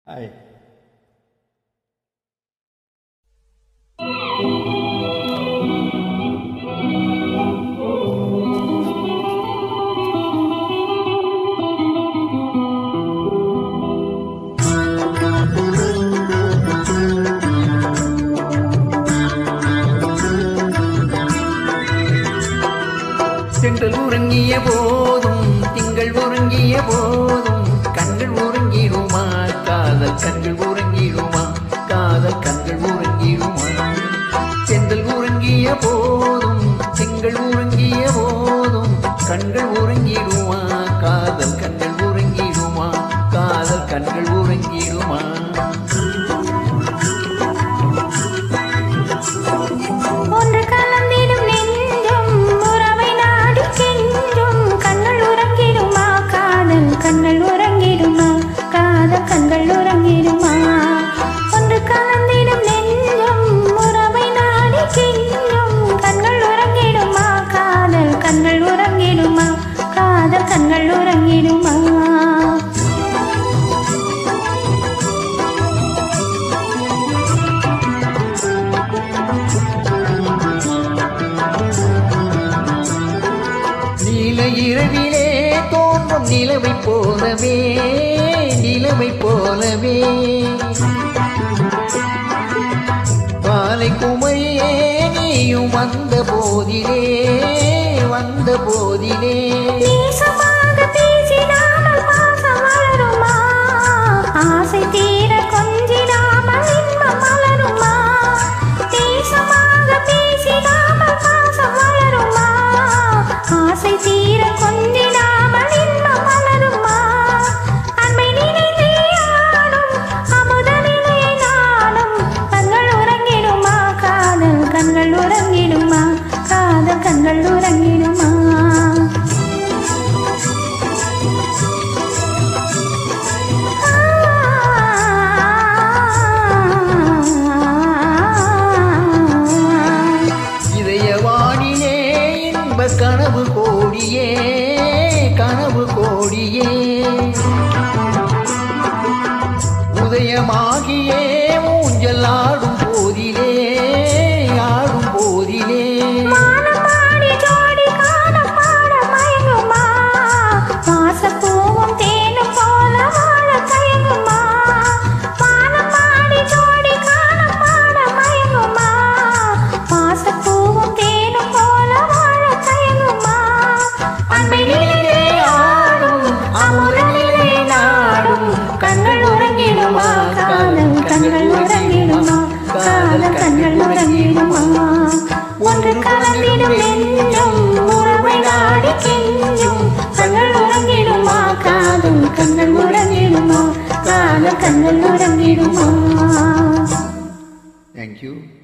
Hi. சென்றல் உறங்கிய போதும் திங்கள் உறங்கிய போதும் கண்கள் உறங்கிடுமா காதல் கண்கள் உறங்கிடுமா காதல் கண்கள் உறங்கிடுமா சென்றல் உறங்கிய போதும் திங்கள் உறங்கிய போதும் கண்கள் உறங்கிடுமா காதல் கண்கள் உறங்கிடுமா காதல் கண்கள் உறங்கிடுமா கண்கள் உறங்கிடுமா காதல் கண்கள் உறங்கிடுமா ஒன்று கலந்திடும் நெஞ்சம் உறவை நாடி கெஞ்சும் கண்கள் உறங்கிடுமா காதல் கண்கள் உறங்கிடுமா காதல் கண்கள் உறங்கிடுமா நீல இரவிலே தோன்றும் நிலவை போலவே நிலவை போலவே பாலை குமரியே நீயும் வந்த போதிலே வந்த போதிலே ஆசை தீர கொஞ்சிடாமல் இன்பம் மலருமா தேசமாக பேசிடாமல் பாசம் வளருமா ஆசை தீர கொஞ்சிடாமல் இன்பம் மலருமா அன்பை நினைத்தே ஆடும் அமுத நிலையை நாடும் கண்கள் உறங்கிடுமா காதல் கண்கள் உறங்கிடுமா காதல் கண்கள் உறங்கிடுமா கனவு கோடியே கனவு கோடியே உதயமாகியே ஊஞ்சல் ஆடும் போதிலே ஆடும் போதிலே கண்கள் உறங்கிடுமா காதல் கண்கள் உறங்கிடுமா காதல் கண்கள் உறங்கிடுமா ஒன்று கலந்திடும் நெஞ்சம் உறவை நாடி கெஞ்சும் கண்கள் உறங்கிடுமா காதல் கண்கள் உறங்கிடுமா காதல் கண்கள் உறங்கிடுமா. Thank you.